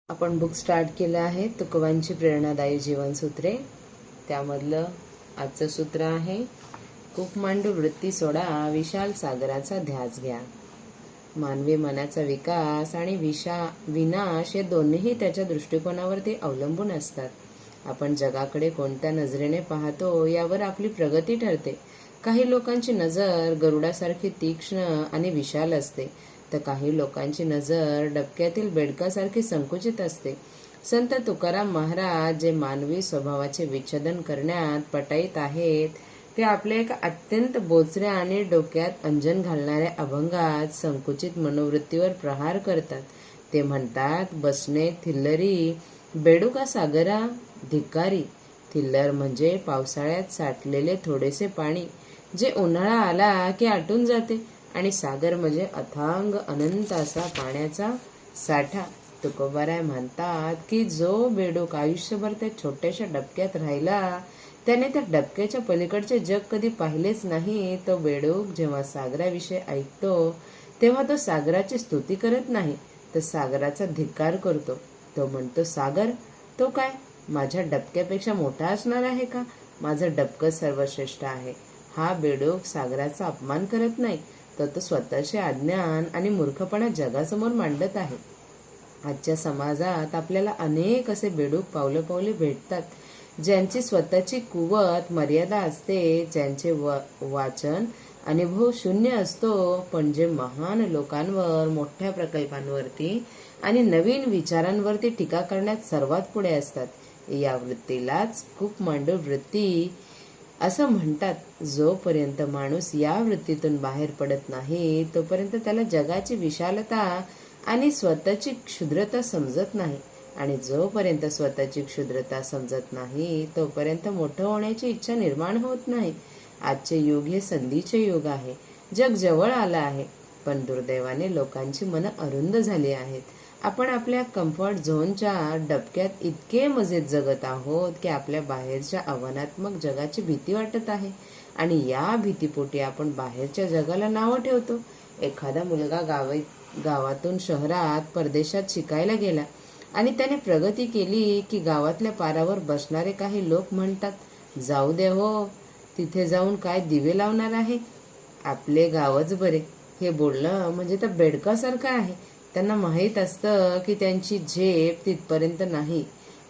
आपण book start केलं आहे तुकोबांची प्रेरणादायी जीवनसूत्रे. त्यामधलं आजचं सूत्र आहे, कूपमांडू वृत्ती सोडा, विशाल सागराचा ध्यास घ्या. मानवी मनाचा विकास आणि विनाश हे दोन्हीही त्याच्या दृष्टिकोनावरती अवलंबून असतात. आपण जगाकडे कोणत्या नजरेने पाहतो यावर आपली प्रगती ठरते. काही लोकांची नजर गरुडासारखी तीक्ष्ण आणि विशाल असते, तर काही लोकांची नजर डबक्यातील बेडकासारखी संकुचित असते. संत तुकाराम महाराज जे मानवी स्वभावाचे विच्छेदन करण्यात पटाईत आहेत, ते आपल्या एका अत्यंत बोचऱ्या आणि डोक्यात अंजन घालणाऱ्या अभंगात संकुचित मनोवृत्तीवर प्रहार करतात. ते म्हणतात, बसणे थिल्लरी, बेडूका सागरा धिक्कारी. थिल्लर म्हणजे पावसाळ्यात साठलेले थोडेसे पाणी, जे उन्हाळा आला की आटून जाते, आणि सागर म्हणजे अथांग अनंत असा पाण्याचा साठा. तुकोबाराय म्हणतात की जो बेडूक आयुष्यभर त्या छोट्याशा डबक्यात राहिला, त्याने त्या डबक्याच्या पलीकडचे जग कधी पाहिलेच नाही. तो बेडूक जेव्हा सागराविषयी ऐकतो, तेव्हा तो सागराची स्तुती करत नाही, तर सागराचा धिक्कार करतो. तो म्हणतो, सागर तो काय माझ्या डबक्यापेक्षा मोठा असणार आहे का? माझं डबकं सर्वश्रेष्ठ आहे. हा बेडूक सागराचा अपमान करत नाही, तर तो स्वतःचे अज्ञान आणि मूर्खपणा जगासमोर मांडत आहे. आजच्या समाजात आपल्याला अनेक असे बेडूक पावले भेटतात, ज्यांची स्वतःची कुवत मर्यादा असते, ज्यांचे वाचन अनुभव शून्य असतो, पण जे महान लोकांवर, मोठ्या प्रकल्पांवरती आणि नवीन विचारांवरती टीका करण्यात सर्वात पुढे असतात. या वृत्तीलाच कूपमांडू वृत्ती असं म्हणतात. जोपर्यंत माणूस या वृत्तीतून बाहेर पडत नाही, तोपर्यंत त्याला जगाची विशालता आणि स्वतःची क्षुद्रता समजत नाही. आणि जोपर्यंत स्वतःची क्षुद्रता समजत नाही, तोपर्यंत मोठं होण्याची इच्छा निर्माण होत नाही. आजचे युग हे संधीचे युग आहे. जग जवळ आलं आहे, पण दुर्दैवाने लोकांची मनं अरुंद झाली आहेत. आपण आपल्या कम्फर्ट झोनच्या डबक्यात इतके मजेत जगत आहोत की आपल्या बाहेरच्या आव्हानात्मक जगाची भीती वाटत आहे, आणि या भीतीपोटी आपण बाहेरच्या जगाला नावं ठेवतो. एखादा मुलगा गावातून शहरात, परदेशात शिकायला गेला आणि त्याने प्रगती केली की गावातल्या पारावर बसणारे काही लोक म्हणतात, जाऊ दे हो, तिथे जाऊन काय दिवे लावणार आहे, आपले गावच बरे. हे बोलणं म्हणजे तर बेडकासारखं आहे. त्यांना माहीत असतं की त्यांची झेप तिथपर्यंत नाही,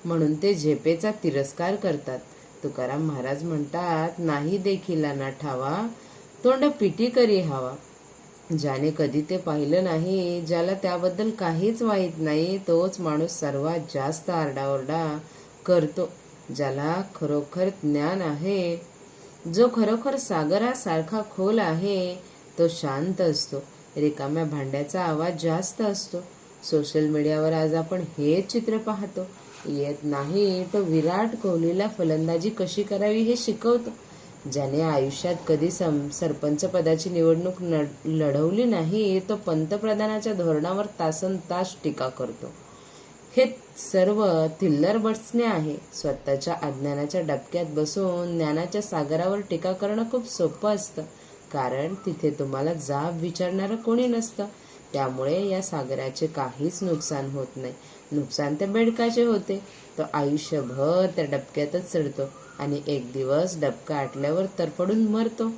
म्हणून ते झेपेचा तिरस्कार करतात. तुकाराम महाराज म्हणतात, नाही देखिला ना ठावा, तोंड पिटी करी हवा. ज्याने कधी ते पाहिलं नाही, ज्याला त्याबद्दल काहीच माहीत नाही, तोच माणूस सर्वात जास्त आरडाओरडा करतो. ज्याला खरोखर ज्ञान आहे, जो खरोखर सागरासारखा खोल आहे, तो शांत असतो. रिकाम्या भांड्याचा आवाज जास्त असतो. सोशल मीडियावर आज आपण हेच चित्र पाहतो. येत नाही तो विराट कोहलीला फलंदाजी कशी करावी हे शिकवतो. ज्याने आयुष्यात कधी सरपंच पदाची निवडणूक लढवली नाही, तो पंतप्रधानाच्या धोरणावर तासनतास टीका करतो. हे सर्व थिल्लर बसणे आहे. स्वतःच्या अज्ञानाच्या डबक्यात बसून ज्ञानाच्या सागरावर टीका करणं खूप सोपं असतं, कारण तिथे तुम्हाला जाब विचारणारं कोणी नसतं. त्यामुळे या सागराचे काहीच नुकसान होत नाही. नुकसान त्या बेडकाचे होते. तो आयुष्यभर त्या डबक्यातच चढतो आणि एक दिवस डबका आटल्यावर तरफडून मरतो.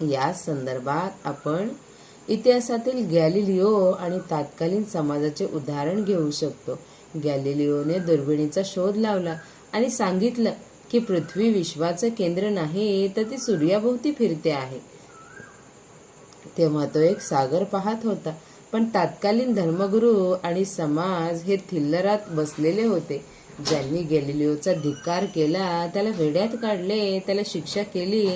या संदर्भात आपण इतिहासातील गॅलिलिओ आणि तत्कालीन समाजाचे उदाहरण घेऊ शकतो. गॅलिलिओने दुर्बिणीचा शोध लावला आणि सांगितलं की पृथ्वी विश्वाचं केंद्र नाही, तर ती सूर्याभोवती फिरते आहे. तेव्हा तो एक सागर पाहत होता, पण तत्कालीन धर्मगुरू आणि समाज हे थिल्लरात बसलेले होते. ज्यांनी गॅलिलिओचा धिक्कार केला, त्याला वेड्यात काढले, त्याला शिक्षा केली.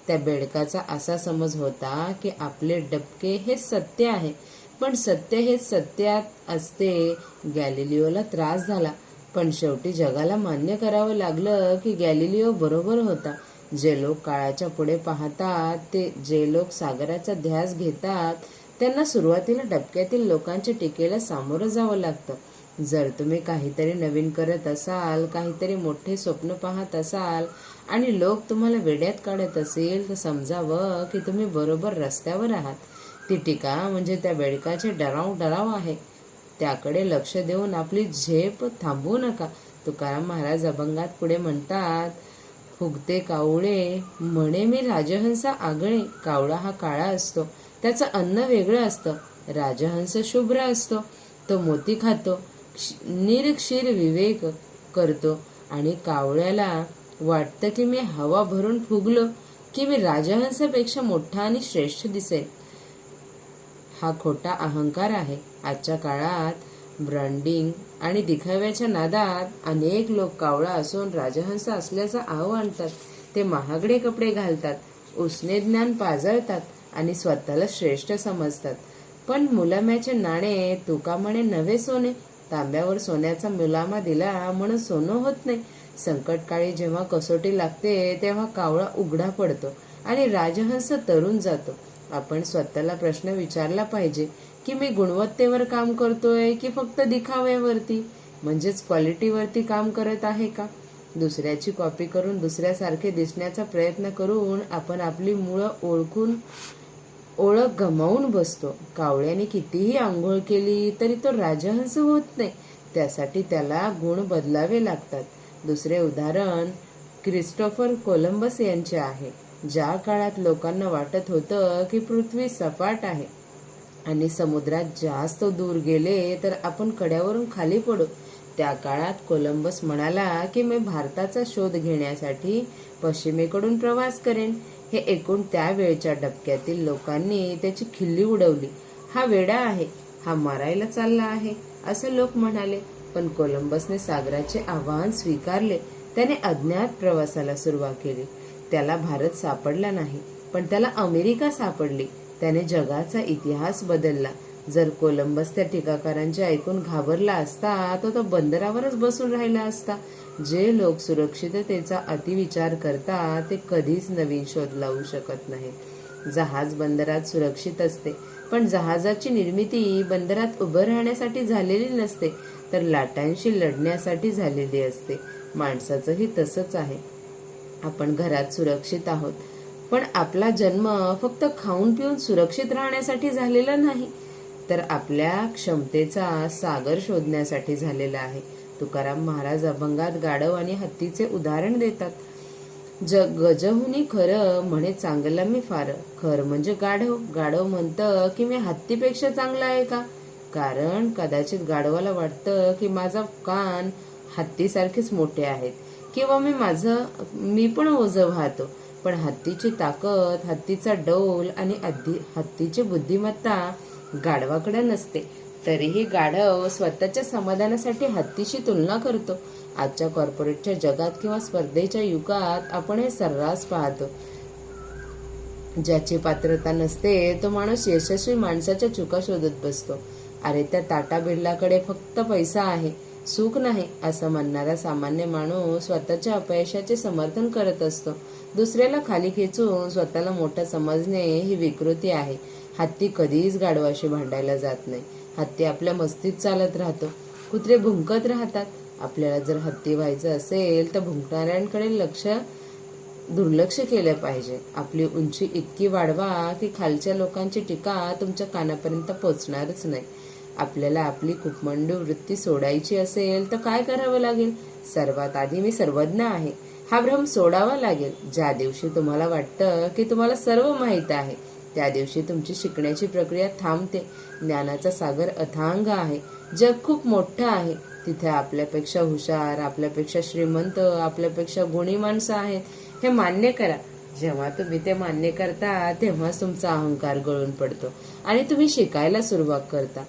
त्या बेडकाचा असा समज होता की आपले डबके हे सत्य आहे, पण सत्य हे सत्यात असते. गॅलिलिओला त्रास झाला, पण शेवटी जगाला मान्य करावं लागलं की गॅलिलिओ बरोबर होता. जे लोक काळाच्या पुढे पाहतात, जे लोक सागराचा ध्यास घेतात, त्यांना सुरुवातीला डबक्यातील लोकांच्या टीकेला सामोरं जावं लागतं. जर तुम्ही काहीतरी नवीन करत असाल, काहीतरी मोठे स्वप्न पाहत असाल आणि लोक तुम्हाला वेड्यात काढत असेल, तर समजावं की तुम्ही बरोबर रस्त्यावर आहात. ती टीका म्हणजे त्या बेडकाचे डराव आहे. त्याकडे लक्ष देऊन आपली झेप थांबवू नका. तुकाराम महाराज अभंगात पुढे म्हणतात, फुगते कावळे म्हणे मी राजहंस आगळे. कावळा हा काळा असतो, त्याचं अन्न वेगळं असतं. राजहंस शुभ्र असतो, तो मोती खातो, निरक्षीर विवेक करतो. आणि कावळ्याला वाटतं की मी हवा भरून फुगलो की मी राजहंसापेक्षा मोठा आणि श्रेष्ठ दिसेल. हा खोटा अहंकार आहे. आजच्या काळात ब्रँडिंग आणि दिखाव्याच्या नादात अनेक लोक कावळा असून राजहंस असल्याचा आव आणतात. ते महागडे कपडे घालतात, उसने ज्ञान पाजळतात आणि स्वतःला श्रेष्ठ समजतात. पण मुलाम्याचे नाणे तुका म्हणे नवे सोने. तांब्यावर सोन्याचा मुलामा दिला म्हणून सोनं होत नाही. संकटकाळी जेव्हा कसोटी लागते तेव्हा कावळा उघडा पडतो आणि राजहंस तरुण जातो. आपण स्वतःला प्रश्न विचारला पाहिजे की मी गुणवत्तेवर काम करतोय की फक्त दिखाव्यावरती, म्हणजेच क्वालिटीवरती काम करत आहे का? दुसऱ्याची कॉपी करून दुसऱ्यासारखे दिसण्याचा प्रयत्न करून आपण आपली मुळं ओळख गमावून बसतो. कावळ्याने कितीही आंघोळ केली तरी तो राजहंस होत नाही. त्यासाठी त्याला गुण बदलावे लागतात. दुसरे उदाहरण क्रिस्टोफर कोलंबस यांचे आहे. ज्या काळात लोकांना वाटत होतं की पृथ्वी सपाट आहे आणि समुद्रात जास्त दूर गेले तर आपण कड्यावरून खाली पडू, त्या काळात कोलंबस म्हणाला की मी भारताचा शोध घेण्यासाठी पश्चिमेकडून प्रवास करेन. हे ऐकून त्यावेळच्या डबक्यातील लोकांनी त्याची खिल्ली उडवली. हा वेडा आहे, हा मारायला चालला आहे असं लोक म्हणाले. पण कोलंबसने सागराचे आव्हान स्वीकारले. त्याने अज्ञात प्रवासाला सुरुवात केली. त्याला भारत सापडला नाही, पण त्याला अमेरिका सापडली. त्याने जगाचा इतिहास बदलला. जर कोलंबस त्या टीकाकारांचे ऐकून घाबरला असता तर तो बंदरावरच बसून राहिला असता. जे लोक सुरक्षिततेचा अतिविचार करतात ते कधीच नवीन शोध लावू शकत नाहीत. जहाज बंदरात सुरक्षित असते, पण जहाजाची निर्मिती बंदरात उभं राहण्यासाठी झालेली नसते, तर लाटांशी लढण्यासाठी झालेली असते. माणसाचंही तसंच आहे. आपण घरात सुरक्षित आहोत, पण आपला जन्म फक्त खाऊन पिऊन सुरक्षित राहण्यासाठी झालेला नाही, तर आपल्या क्षमतेचा सागर शोधण्यासाठी झालेला आहे. तुकाराम महाराज अभंगात गाढव आणि हत्तीचे उदाहरण देतात. गजहुनी खरं म्हणे चांगलं मी फार. खर म्हणजे गाढव. गाढव म्हणतं की मी हत्तीपेक्षा चांगला आहे का? कारण कदाचित गाढवाला वाटतं की माझा कान हत्तीसारखेच मोठे आहेत किंवा मी पण ओझं वाहतो. पण हत्तीची ताकद, हत्तीचा डौल आणि हत्तीची बुद्धिमत्ता गाढवाकडे नसते. तरीही गाढव स्वतःच्या समाधानासाठी हत्तीशी तुलना करतो. आजच्या कॉर्पोरेटच्या जगात किंवा स्पर्धेच्या युगात आपण हे सर्रास पाहतो. ज्याची पात्रता नसते तो माणूस यशस्वी माणसाच्या चुका शोधत बसतो. अरे त्या टाटा बिर्लाकडे फक्त पैसा आहे, सुख नाही असं म्हणणारा सामान्य माणूस स्वतःच्या अपयशाचे समर्थन करत असतो. दुसऱ्याला खाली खेचून स्वतःला मोठं समजणे ही विकृती आहे. हत्ती कधीच गाढवाशी भांडायला जात नाही. हत्ती आपल्या मस्तीत चालत राहतो. कुत्रे भुंकत राहतात. आपल्याला जर हत्ती व्हायचं असेल तर भुंकणाऱ्यांकडे दुर्लक्ष केलं पाहिजे. आपली उंची इतकी वाढवा की खालच्या लोकांची टीका तुमच्या कानापर्यंत पोचणारच नाही. आपल्याला आपली कुपमंडू वृत्ती सोडायची असेल तर काय करावं लागेल? सर्वात आधी मी सर्वज्ञ आहे हा भ्रम सोडावा लागेल. ज्या दिवशी तुम्हाला वाटतं की तुम्हाला सर्व माहीत आहे त्या दिवशी तुमची शिकण्याची प्रक्रिया थांबते. ज्ञानाचा सागर अथांग आहे. जग खूप मोठं आहे. तिथे आपल्यापेक्षा हुशार, आपल्यापेक्षा श्रीमंत, आपल्यापेक्षा गुणी माणसं आहेत हे मान्य करा. जेव्हा तुम्ही ते मान्य करता तेव्हाच तुमचा अहंकार गळून पडतो आणि तुम्ही शिकायला सुरुवात करता.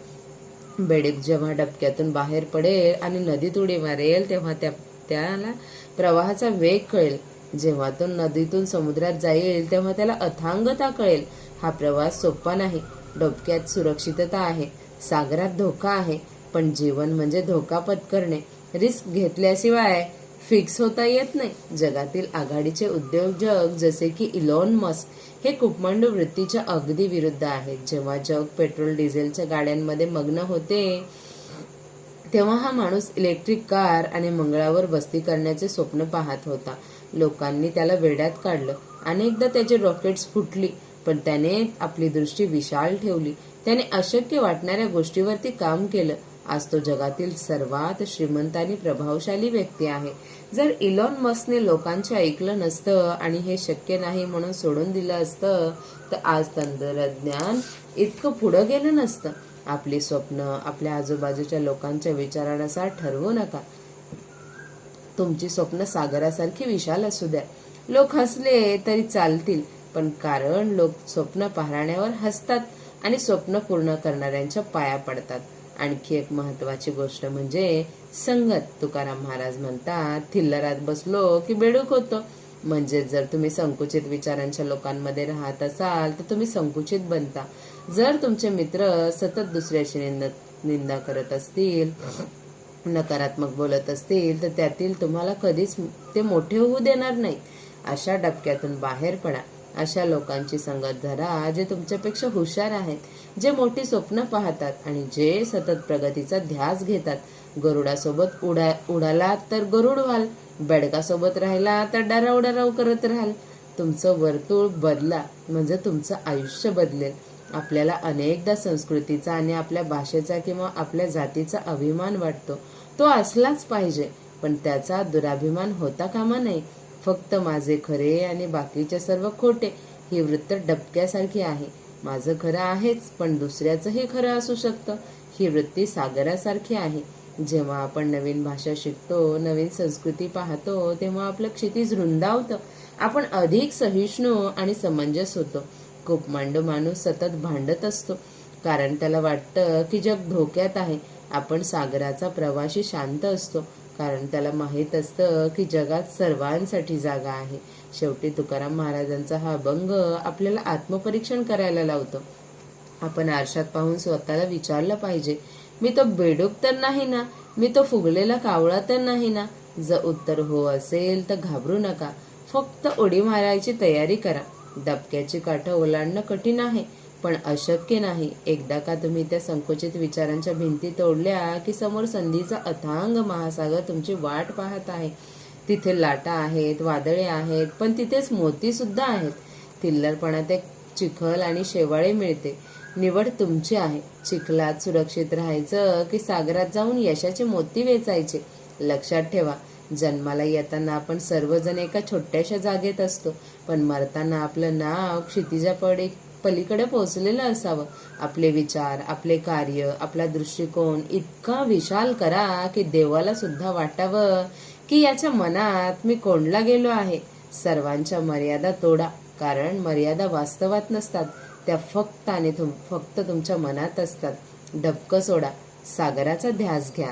बेडूक जेव्हा डबक्यातून बाहेर पडेल आणि नदीत उडी मारेल तेव्हा त्याला प्रवाहाचा वेग कळेल. जेव्हा तो नदीतून समुद्रात जाईल तेव्हा त्याला अथांगता कळेल. हा प्रवास सोपा नाही. डोक्यात सुरक्षितता आहे, सागरात धोका आहे, पण जीवन म्हणजे धोका पत्करणे. रिस्क घेतल्याशिवाय फिक्स होता येत नाही. जगातील आघाडीचे उद्योजक जसे की इलॉन मस्क हे कुपमंडू वृत्तीच्या अगदी विरुद्ध आहेत. जेव्हा जग पेट्रोल डिझेलच्या गाड्यांमध्ये मग्न होते तेव्हा हा माणूस इलेक्ट्रिक कार आणि मंगळावर वस्ती करण्याचे स्वप्न पाहत होता. लोकांनी त्याला वेड्यात काढलं. अनेकदा त्याची रॉकेट्स फुटली, पण त्याने आपली दृष्टी विशाल ठेवली. त्याने अशक्य वाटणाऱ्या गोष्टीवरती काम केलं. आज तो जगातील सर्वात श्रीमंत आणि प्रभावशाली व्यक्ती आहे. जर इलॉन मस्कने लोकांचे ऐकलं नसतं आणि हे शक्य नाही म्हणून सोडून दिलं असतं तर आज तंत्रज्ञान इतकं पुढं गेलं नसतं. आपली स्वप्न आपल्या आजूबाजूच्या लोकांच्या विचारानुसार ठरवू नका. तुमची स्वप्न सागरासारखी विशाल असू द्या. लोक हसले तरी चालतील, पण कारण लोक स्वप्न पाहण्यावर हसतात आणि स्वप्न पूर्ण करणाऱ्यांच्या पाया पडतात. आणखी एक महत्वाची गोष्ट म्हणजे संगत. तुकाराम महाराज म्हणतात, थिल्लरात बसलो की बेडूक होतो. म्हणजे जर तुम्ही संकुचित विचारांच्या लोकांमध्ये राहत असाल तर तुम्ही संकुचित बनता. जर तुमचे मित्र सतत दुसऱ्याची निंदा करत असतील, नकारात्मक बोलत असतील, तर त्यातील तुम्हाला कधीच ते मोठे होऊ देणार नाही. अशा डबक्यातून बाहेर पडा. अशा लोकांची संगत धरा जे तुमच्यापेक्षा हुशार आहेत, जे मोठी स्वप्न पाहतात आणि जे सतत प्रगतीचा ध्यास घेतात. गरुडासोबत उडाला तर गरुड व्हाल, बेडकासोबत राहिला तर डराव करत राहाल. तुमचं वर्तुळ बदला म्हणजे तुमचं आयुष्य बदलेल. आपल्याला अनेकदा संस्कृतीचा आणि आपल्या भाषेचा किंवा आपल्या जातीचा अभिमान वाटतो. तो असलाच पाहिजे, पण त्याचा दुराभिमान होता कामा नये. फक्त माझे खरे आणि बाकीचे सर्व खोटे ही वृत्त डबक्यासारखी आहे. माझं खरं आहेच, पण दुसऱ्याचंही खरं असू शकतं ही वृत्ती सागरासारखी आहे. जेव्हा आपण नवीन भाषा शिकतो, नवीन संस्कृती पाहतो, तेव्हा आपलं क्षितिज रुंदावतं. आपण अधिक सहिष्णू आणि समंजस होतो. खूप मांडू माणूस सतत भांडत असतो, कारण त्याला वाटतं की जग धोक्यात आहे. आपण सागराचा प्रवासी शांत असतो, कारण त्याला माहीत असतं की जगात सर्वांसाठी जागा आहे. शेवटी तुकाराम महाराजांचा हा अभंग आपल्याला आत्मपरीक्षण करायला लावतो. आपण आरशात पाहून स्वतःला विचारलं पाहिजे, मी तो बेडूक तर नाही ना? मी तो फुगलेला कावळा तर नाही ना? जर उत्तर हो असेल तर घाबरू नका. फक्त उडी मारायची तयारी करा. डबक्याची काठं ओलांडणं कठीण आहे, पण अशक्य नाही. एकदा का तुम्ही त्या संकुचित विचारांच्या भिंती तोडल्या की समोर संधीचा अथांग महासागर तुमची वाट पाहत आहे. तिथे लाटा आहेत, वादळे आहेत, पण तिथेच मोती सुद्धा आहेत. थिल्लरपणात एक चिखल आणि शेवाळे मिळते. निवड तुमची आहे. चिखलात सुरक्षित राहायचं की सागरात जाऊन यशाचे मोती वेचायचे. लक्षात ठेवा, जन्माला येताना आपण सर्वजण एका छोट्याशा जागेत असतो, पण मरताना आपलं नाव क्षितिजा पलीकडे पोहोचलेलं असावं. आपले विचार, आपले कार्य, आपला दृष्टिकोन इतका विशाल करा की देवाला सुद्धा वाटावं की याच्या मनात मी कोंडला गेलो आहे. सर्वांच्या मर्यादा तोडा, कारण मर्यादा वास्तवात नसतात, त्या फक्त तुमच्या मनात असतात. डबकं सोडा, सागराचा ध्यास घ्या.